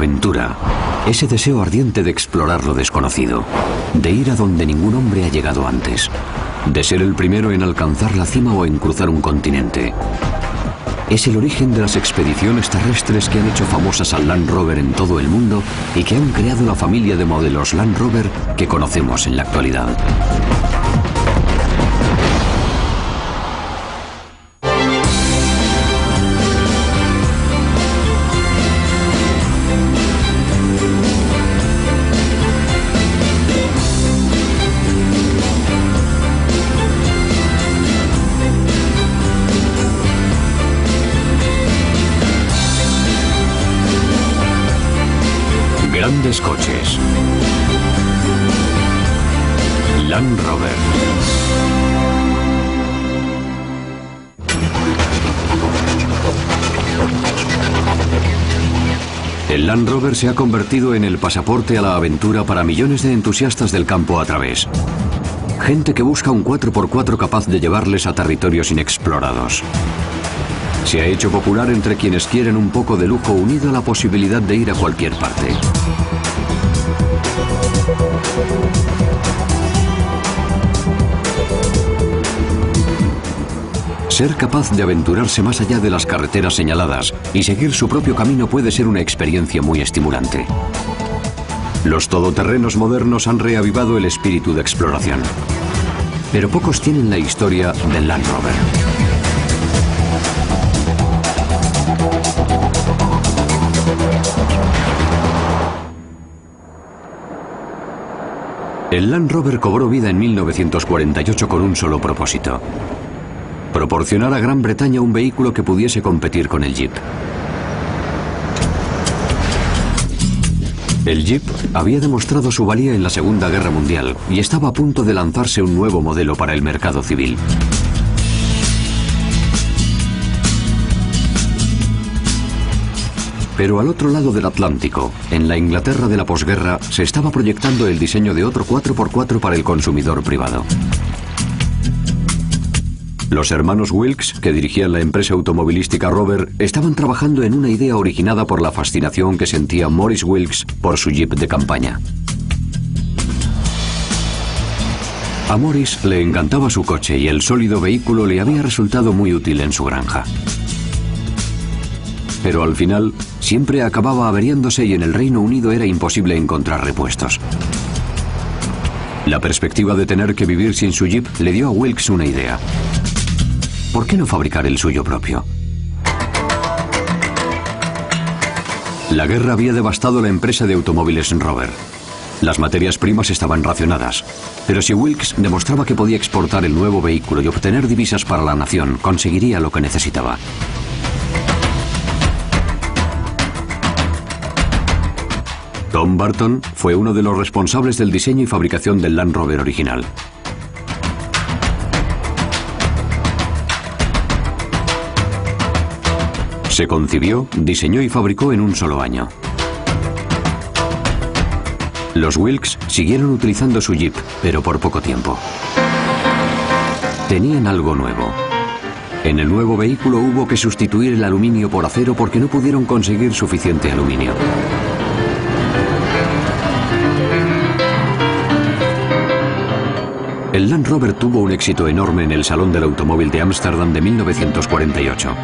aventura, ese deseo ardiente de explorar lo desconocido, de ir a donde ningún hombre ha llegado antes, de ser el primero en alcanzar la cima o en cruzar un continente. Es el origen de las expediciones terrestres que han hecho famosas al Land Rover en todo el mundo y que han creado la familia de modelos Land Rover que conocemos en la actualidad. Grandes coches. Land Rover. El Land Rover se ha convertido en el pasaporte a la aventura para millones de entusiastas del campo a través. Gente que busca un 4x4 capaz de llevarles a territorios inexplorados. Se ha hecho popular entre quienes quieren un poco de lujo unido a la posibilidad de ir a cualquier parte. Ser capaz de aventurarse más allá de las carreteras señaladas y seguir su propio camino puede ser una experiencia muy estimulante. Los todoterrenos modernos han reavivado el espíritu de exploración. Pero pocos tienen la historia del Land Rover. El Land Rover cobró vida en 1948 con un solo propósito: proporcionar a Gran Bretaña un vehículo que pudiese competir con el Jeep. El Jeep había demostrado su valía en la Segunda Guerra Mundial y estaba a punto de lanzarse un nuevo modelo para el mercado civil. Pero al otro lado del Atlántico, en la Inglaterra de la posguerra, se estaba proyectando el diseño de otro 4x4 para el consumidor privado. Los hermanos Wilks, que dirigían la empresa automovilística Rover, estaban trabajando en una idea originada por la fascinación que sentía Maurice Wilks por su Jeep de campaña. A Maurice le encantaba su coche y el sólido vehículo le había resultado muy útil en su granja. Pero al final, siempre acababa averiándose y en el Reino Unido era imposible encontrar repuestos. La perspectiva de tener que vivir sin su Jeep le dio a Wilks una idea. ¿Por qué no fabricar el suyo propio? La guerra había devastado la empresa de automóviles Rover. Las materias primas estaban racionadas, pero si Wilks demostraba que podía exportar el nuevo vehículo y obtener divisas para la nación, conseguiría lo que necesitaba. Tom Barton fue uno de los responsables del diseño y fabricación del Land Rover original. Se concibió, diseñó y fabricó en un solo año. Los Wilks siguieron utilizando su Jeep, pero por poco tiempo. Tenían algo nuevo. En el nuevo vehículo hubo que sustituir el aluminio por acero porque no pudieron conseguir suficiente aluminio. El Land Rover tuvo un éxito enorme en el Salón del Automóvil de Ámsterdam de 1948.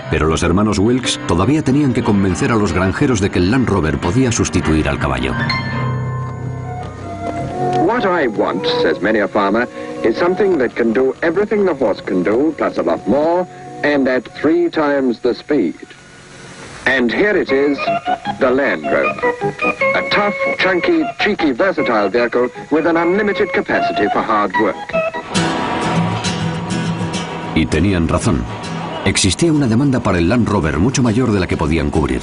Pero los hermanos Wilks todavía tenían que convencer a los granjeros de que el Land Rover podía sustituir al caballo. What I want, says many a farmer, is something that can do everything the horse can do, plus a lot more, and at 3 times the speed. And here it is, the Land Rover. A tough, chunky, cheeky, versatile vehicle with an unlimited capacity for hard work. Y tenían razón. Existía una demanda para el Land Rover mucho mayor de la que podían cubrir.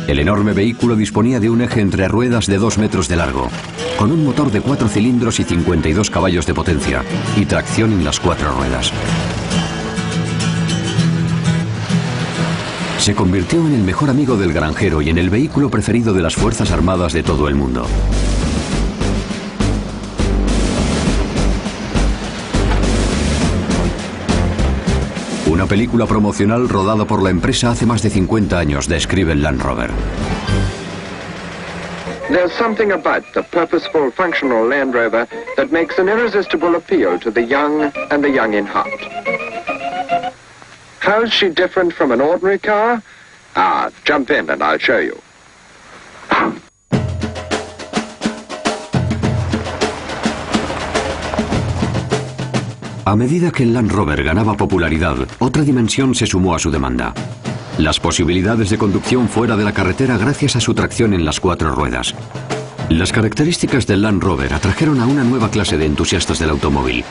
El enorme vehículo disponía de un eje entre ruedas de 2 metros de largo, con un motor de 4 cilindros y 52 caballos de potencia, y tracción en las 4 ruedas. Se convirtió en el mejor amigo del granjero y en el vehículo preferido de las Fuerzas Armadas de todo el mundo. Una película promocional rodada por la empresa hace más de 50 años describe el Land Rover. There's something about the purposeful, functional Land Rover that makes an irresistible appeal to the young and the young in heart. How's she different from an ordinary car? Jump in and I'll show you. A medida que el Land Rover ganaba popularidad, otra dimensión se sumó a su demanda. Las posibilidades de conducción fuera de la carretera gracias a su tracción en las 4 ruedas. Las características del Land Rover atrajeron a una nueva clase de entusiastas del automóvil.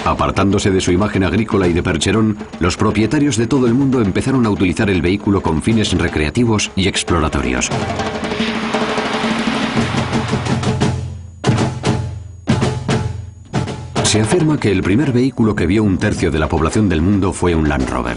Apartándose de su imagen agrícola y de percherón, los propietarios de todo el mundo empezaron a utilizar el vehículo con fines recreativos y exploratorios. Se afirma que el primer vehículo que vio un tercio de la población del mundo fue un Land Rover.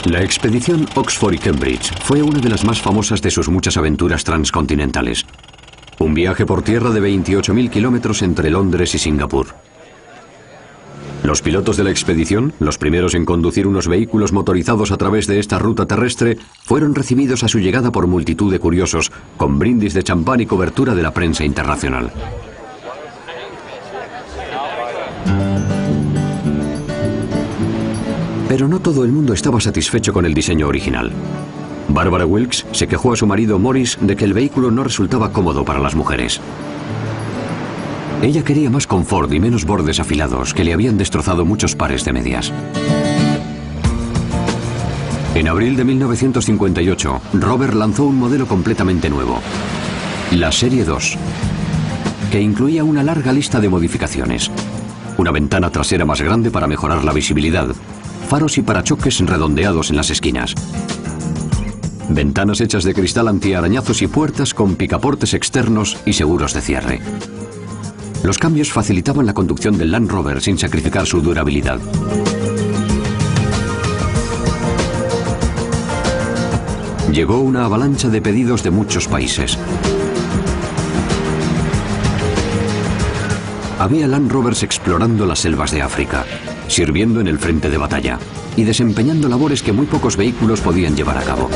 La expedición Oxford y Cambridge fue una de las más famosas de sus muchas aventuras transcontinentales. Un viaje por tierra de 28.000 kilómetros entre Londres y Singapur. Los pilotos de la expedición, los primeros en conducir unos vehículos motorizados a través de esta ruta terrestre, fueron recibidos a su llegada por multitud de curiosos, con brindis de champán y cobertura de la prensa internacional. Pero no todo el mundo estaba satisfecho con el diseño original. Barbara Wilkes se quejó a su marido Morris de que el vehículo no resultaba cómodo para las mujeres. Ella quería más confort y menos bordes afilados que le habían destrozado muchos pares de medias. En abril de 1958, Rover lanzó un modelo completamente nuevo, la Serie 2, que incluía una larga lista de modificaciones. Una ventana trasera más grande para mejorar la visibilidad, faros y parachoques redondeados en las esquinas. Ventanas hechas de cristal antiarañazos y puertas con picaportes externos y seguros de cierre. Los cambios facilitaban la conducción del Land Rover sin sacrificar su durabilidad. Llegó una avalancha de pedidos de muchos países. Había Land Rovers explorando las selvas de África, sirviendo en el frente de batalla y desempeñando labores que muy pocos vehículos podían llevar a cabo.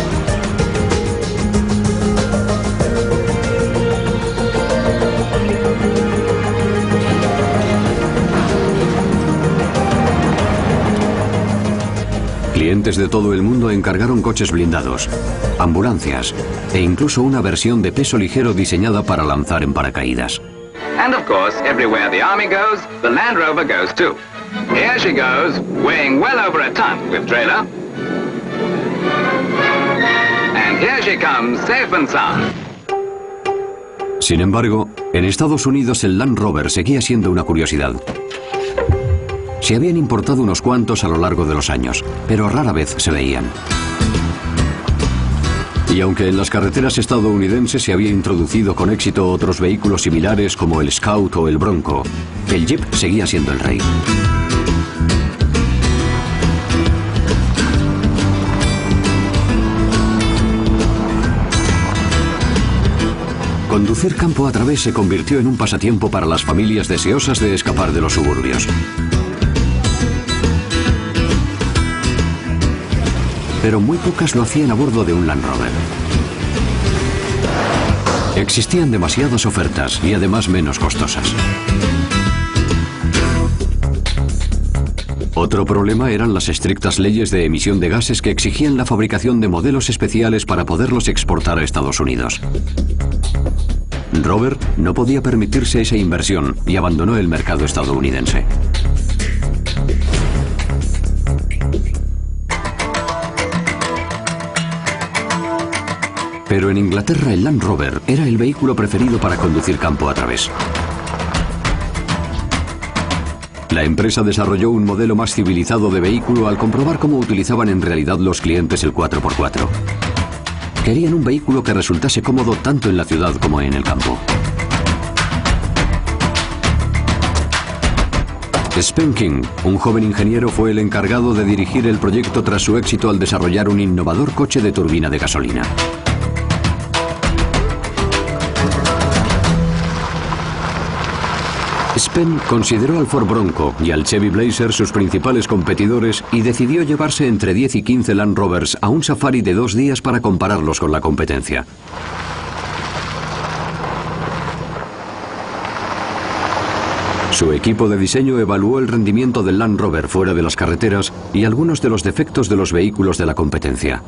Clientes de todo el mundo encargaron coches blindados, ambulancias e incluso una versión de peso ligero diseñada para lanzar en paracaídas. And of course, everywhere the Army goes, the Land Rover goes too. Here she goes, weighing well over a ton with trailer. And here she comes, safe and sound. Sin embargo, en Estados Unidos el Land Rover seguía siendo una curiosidad. Se habían importado unos cuantos a lo largo de los años, pero rara vez se veían. Y aunque en las carreteras estadounidenses se había introducido con éxito otros vehículos similares como el Scout o el Bronco, el Jeep seguía siendo el rey. Conducir campo a través se convirtió en un pasatiempo para las familias deseosas de escapar de los suburbios. Pero muy pocas lo hacían a bordo de un Land Rover. Existían demasiadas ofertas y además menos costosas. Otro problema eran las estrictas leyes de emisión de gases que exigían la fabricación de modelos especiales para poderlos exportar a Estados Unidos. Rover no podía permitirse esa inversión y abandonó el mercado estadounidense. Pero en Inglaterra el Land Rover era el vehículo preferido para conducir campo a través. La empresa desarrolló un modelo más civilizado de vehículo al comprobar cómo utilizaban en realidad los clientes el 4x4. Querían un vehículo que resultase cómodo tanto en la ciudad como en el campo. Spenking, un joven ingeniero, fue el encargado de dirigir el proyecto tras su éxito al desarrollar un innovador coche de turbina de gasolina. Spen consideró al Ford Bronco y al Chevy Blazer sus principales competidores y decidió llevarse entre 10 y 15 Land Rovers a un safari de 2 días para compararlos con la competencia. Su equipo de diseño evaluó el rendimiento del Land Rover fuera de las carreteras y algunos de los defectos de los vehículos de la competencia.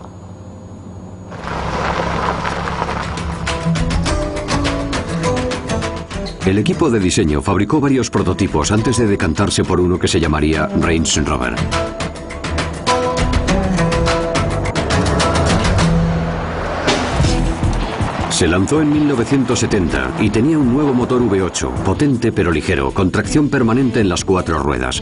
El equipo de diseño fabricó varios prototipos antes de decantarse por uno que se llamaría Range Rover. Se lanzó en 1970 y tenía un nuevo motor V8, potente pero ligero, con tracción permanente en las 4 ruedas.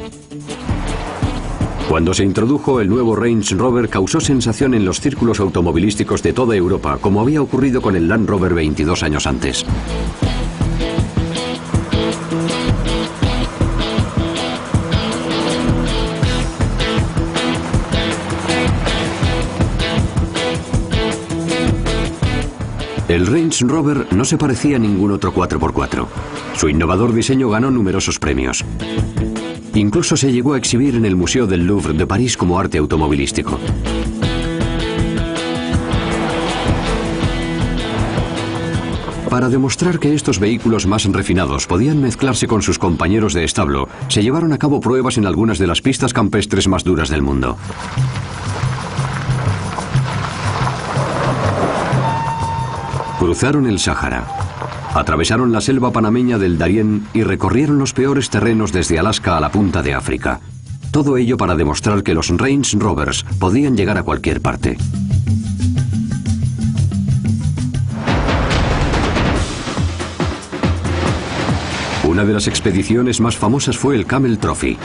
Cuando se introdujo el nuevo Range Rover causó sensación en los círculos automovilísticos de toda Europa, como había ocurrido con el Land Rover 22 años antes. El Range Rover no se parecía a ningún otro 4x4. Su innovador diseño ganó numerosos premios. Incluso se llegó a exhibir en el Museo del Louvre de París como arte automovilístico. Para demostrar que estos vehículos más refinados podían mezclarse con sus compañeros de establo, se llevaron a cabo pruebas en algunas de las pistas campestres más duras del mundo. Cruzaron el Sáhara, atravesaron la selva panameña del Darién y recorrieron los peores terrenos desde Alaska a la punta de África. Todo ello para demostrar que los Range Rovers podían llegar a cualquier parte. Una de las expediciones más famosas fue el Camel Trophy.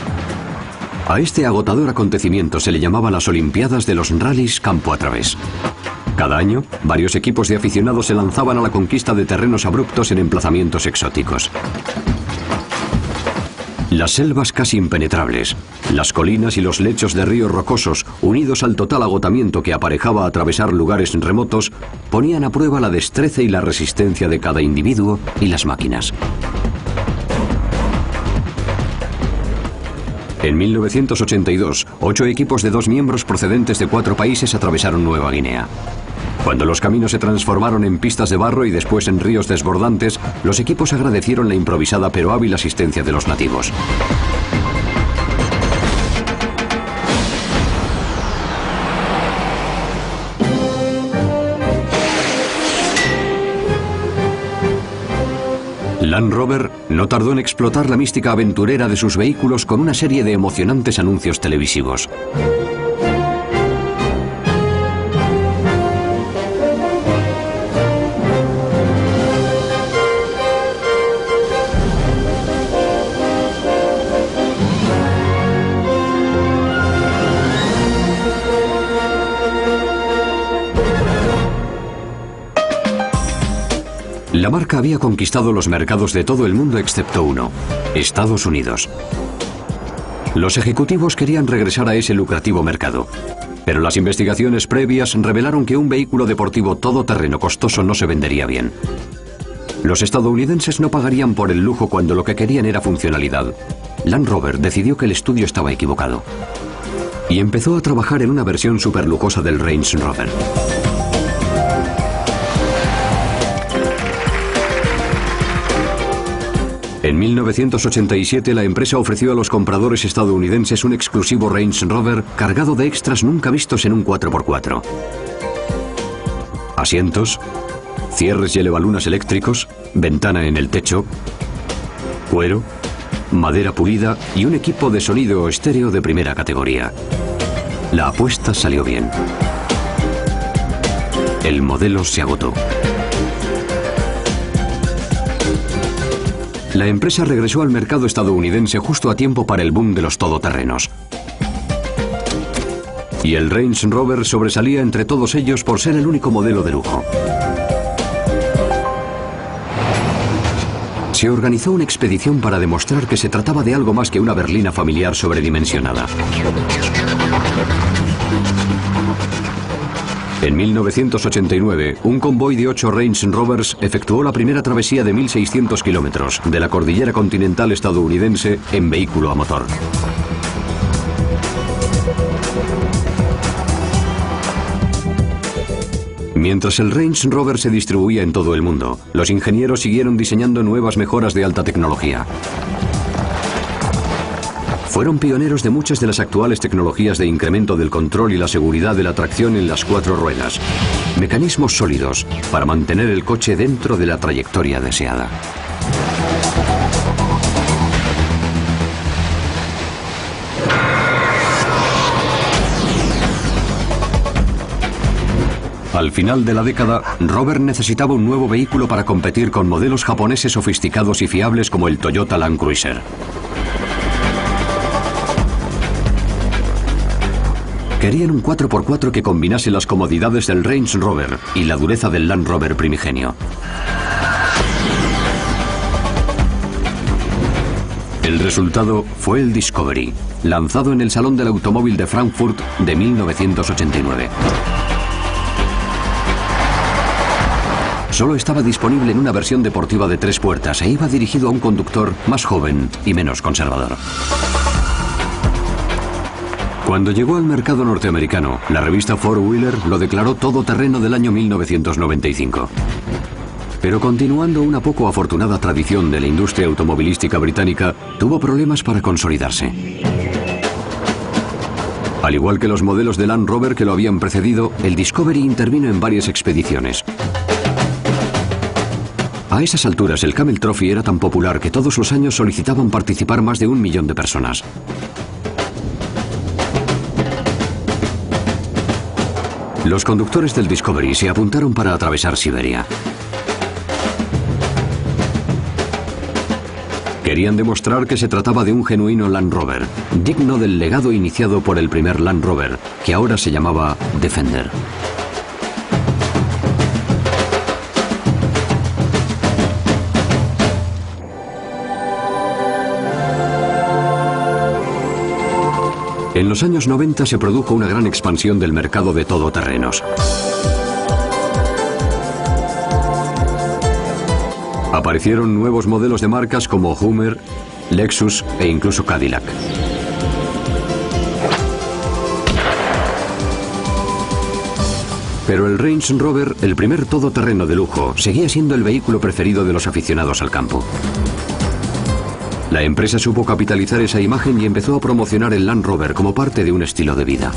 A este agotador acontecimiento se le llamaba las Olimpiadas de los Rallys campo a través. Cada año, varios equipos de aficionados se lanzaban a la conquista de terrenos abruptos en emplazamientos exóticos. Las selvas casi impenetrables, las colinas y los lechos de ríos rocosos, unidos al total agotamiento que aparejaba atravesar lugares remotos, ponían a prueba la destreza y la resistencia de cada individuo y las máquinas. En 1982, 8 equipos de 2 miembros procedentes de 4 países atravesaron Nueva Guinea. Cuando los caminos se transformaron en pistas de barro y después en ríos desbordantes, los equipos agradecieron la improvisada pero hábil asistencia de los nativos. Land Rover no tardó en explotar la mística aventurera de sus vehículos con una serie de emocionantes anuncios televisivos. La marca había conquistado los mercados de todo el mundo excepto uno, Estados Unidos. Los ejecutivos querían regresar a ese lucrativo mercado, pero las investigaciones previas revelaron que un vehículo deportivo todoterreno costoso no se vendería bien. Los estadounidenses no pagarían por el lujo cuando lo que querían era funcionalidad. Land Rover decidió que el estudio estaba equivocado y empezó a trabajar en una versión superlujosa del Range Rover. En 1987 la empresa ofreció a los compradores estadounidenses un exclusivo Range Rover cargado de extras nunca vistos en un 4x4. Asientos, cierres y elevalunas eléctricos, ventana en el techo, cuero, madera pulida y un equipo de sonido estéreo de primera categoría. La apuesta salió bien. El modelo se agotó. La empresa regresó al mercado estadounidense justo a tiempo para el boom de los todoterrenos. Y el Range Rover sobresalía entre todos ellos por ser el único modelo de lujo. Se organizó una expedición para demostrar que se trataba de algo más que una berlina familiar sobredimensionada. En 1989, un convoy de 8 Range Rovers efectuó la primera travesía de 1.600 kilómetros de la cordillera continental estadounidense en vehículo a motor. Mientras el Range Rover se distribuía en todo el mundo, los ingenieros siguieron diseñando nuevas mejoras de alta tecnología. Fueron pioneros de muchas de las actuales tecnologías de incremento del control y la seguridad de la tracción en las 4 ruedas. Mecanismos sólidos para mantener el coche dentro de la trayectoria deseada. Al final de la década, Rover necesitaba un nuevo vehículo para competir con modelos japoneses sofisticados y fiables como el Toyota Land Cruiser. Querían un 4x4 que combinase las comodidades del Range Rover y la dureza del Land Rover primigenio. El resultado fue el Discovery, lanzado en el Salón del Automóvil de Frankfurt de 1989. Solo estaba disponible en una versión deportiva de 3 puertas e iba dirigido a un conductor más joven y menos conservador. Cuando llegó al mercado norteamericano, la revista Four Wheeler lo declaró todoterreno del año 1995. Pero continuando una poco afortunada tradición de la industria automovilística británica, tuvo problemas para consolidarse. Al igual que los modelos de Land Rover que lo habían precedido, el Discovery intervino en varias expediciones. A esas alturas el Camel Trophy era tan popular que todos los años solicitaban participar más de 1 millón de personas. Los conductores del Discovery se apuntaron para atravesar Siberia. Querían demostrar que se trataba de un genuino Land Rover, digno del legado iniciado por el primer Land Rover, que ahora se llamaba Defender. En los años 90 se produjo una gran expansión del mercado de todoterrenos. Aparecieron nuevos modelos de marcas como Hummer, Lexus e incluso Cadillac. Pero el Range Rover, el primer todoterreno de lujo, seguía siendo el vehículo preferido de los aficionados al campo. La empresa supo capitalizar esa imagen y empezó a promocionar el Land Rover como parte de un estilo de vida.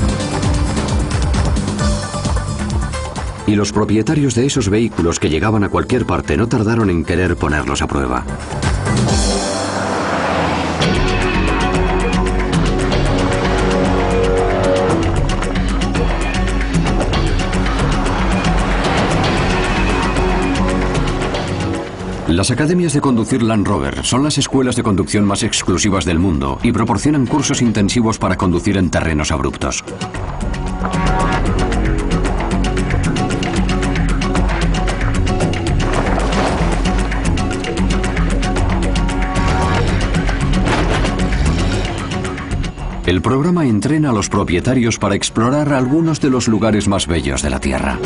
Y los propietarios de esos vehículos que llegaban a cualquier parte no tardaron en querer ponerlos a prueba. Las academias de conducir Land Rover son las escuelas de conducción más exclusivas del mundo y proporcionan cursos intensivos para conducir en terrenos abruptos. El programa entrena a los propietarios para explorar algunos de los lugares más bellos de la Tierra.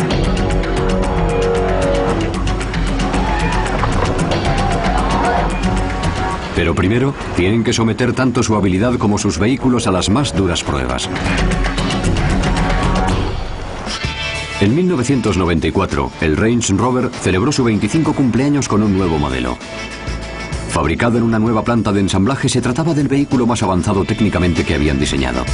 Pero primero, tienen que someter tanto su habilidad como sus vehículos a las más duras pruebas. En 1994, el Range Rover celebró su 25 cumpleaños con un nuevo modelo. Fabricado en una nueva planta de ensamblaje, se trataba del vehículo más avanzado técnicamente que habían diseñado.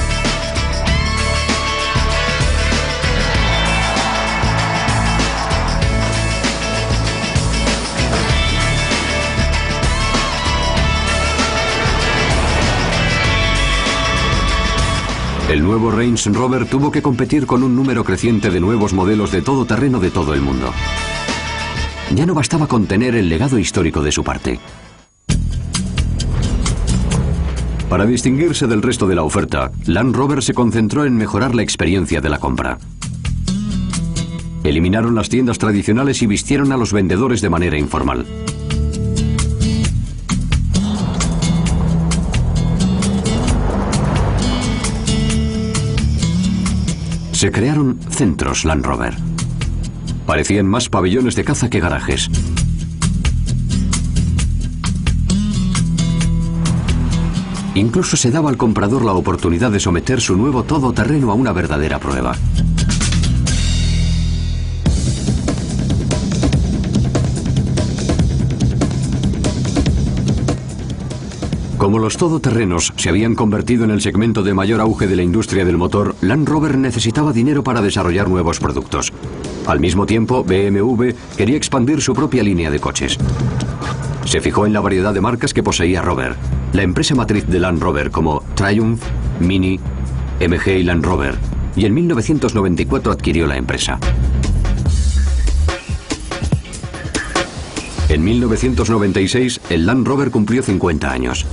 El nuevo Range Rover tuvo que competir con un número creciente de nuevos modelos de todoterreno de todo el mundo. Ya no bastaba con tener el legado histórico de su parte. Para distinguirse del resto de la oferta, Land Rover se concentró en mejorar la experiencia de la compra. Eliminaron las tiendas tradicionales y vistieron a los vendedores de manera informal. Se crearon centros Land Rover. Parecían más pabellones de caza que garajes. Incluso se daba al comprador la oportunidad de someter su nuevo todoterreno a una verdadera prueba. Como los todoterrenos se habían convertido en el segmento de mayor auge de la industria del motor, Land Rover necesitaba dinero para desarrollar nuevos productos. Al mismo tiempo, BMW quería expandir su propia línea de coches. Se fijó en la variedad de marcas que poseía Rover. La empresa matriz de Land Rover como Triumph, Mini, MG y Land Rover, y en 1994 adquirió la empresa. En 1996, el Land Rover cumplió 50 años.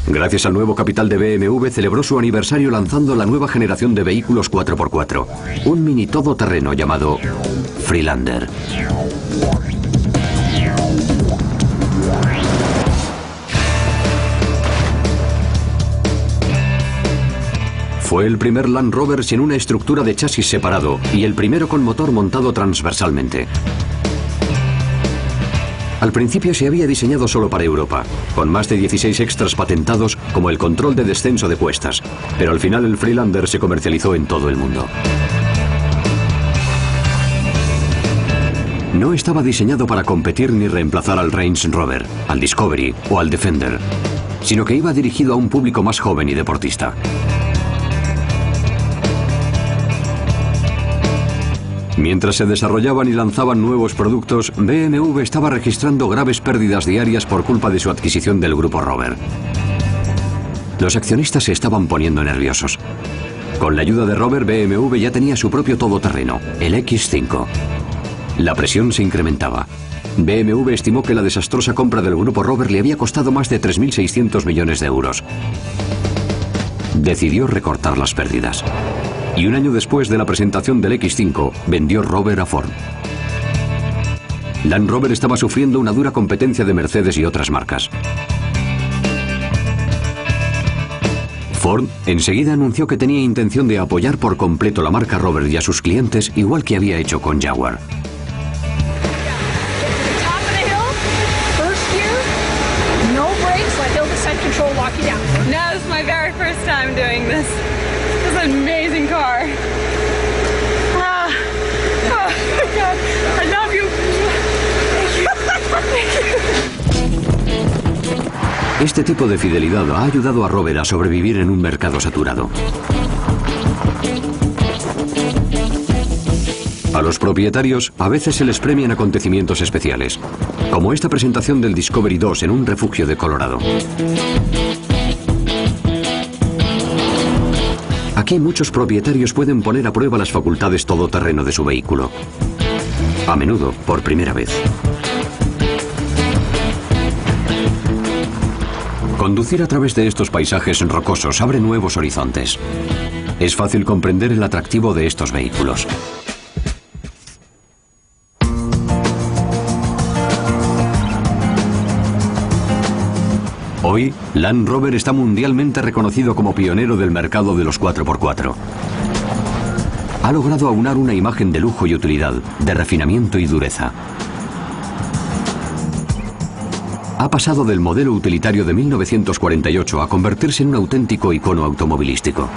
Gracias al nuevo capital de BMW, celebró su aniversario lanzando la nueva generación de vehículos 4x4, un mini todoterreno llamado Freelander. Fue el primer Land Rover sin una estructura de chasis separado y el primero con motor montado transversalmente. Al principio se había diseñado solo para Europa, con más de 16 extras patentados como el control de descenso de cuestas, pero al final el Freelander se comercializó en todo el mundo. No estaba diseñado para competir ni reemplazar al Range Rover, al Discovery o al Defender, sino que iba dirigido a un público más joven y deportista. Mientras se desarrollaban y lanzaban nuevos productos, BMW estaba registrando graves pérdidas diarias por culpa de su adquisición del grupo Rover. Los accionistas se estaban poniendo nerviosos. Con la ayuda de Rover, BMW ya tenía su propio todoterreno, el X5. La presión se incrementaba. BMW estimó que la desastrosa compra del grupo Rover le había costado más de 3.600 millones de euros. Decidió recortar las pérdidas. Y un año después de la presentación del X5, vendió Rover a Ford. Land Rover estaba sufriendo una dura competencia de Mercedes y otras marcas. Ford enseguida anunció que tenía intención de apoyar por completo la marca Rover y a sus clientes, igual que había hecho con Jaguar. Amazing car. Oh my God, I love you. Thank you. Este tipo de fidelidad ha ayudado a Rover a sobrevivir en un mercado saturado. A los propietarios a veces se les premian acontecimientos especiales, como esta presentación del Discovery 2 en un refugio de Colorado. Aquí muchos propietarios pueden poner a prueba las facultades todoterreno de su vehículo. A menudo, por primera vez. Conducir a través de estos paisajes rocosos abre nuevos horizontes. Es fácil comprender el atractivo de estos vehículos. Hoy, Land Rover está mundialmente reconocido como pionero del mercado de los 4x4. Ha logrado aunar una imagen de lujo y utilidad, de refinamiento y dureza. Ha pasado del modelo utilitario de 1948 a convertirse en un auténtico icono automovilístico.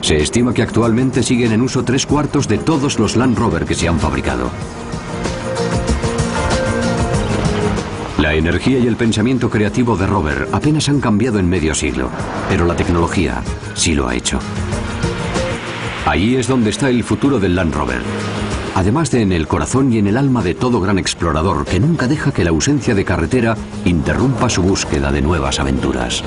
Se estima que actualmente siguen en uso 3/4 de todos los Land Rover que se han fabricado. La energía y el pensamiento creativo de Rover apenas han cambiado en medio siglo, pero la tecnología sí lo ha hecho. Ahí es donde está el futuro del Land Rover, además de en el corazón y en el alma de todo gran explorador que nunca deja que la ausencia de carretera interrumpa su búsqueda de nuevas aventuras.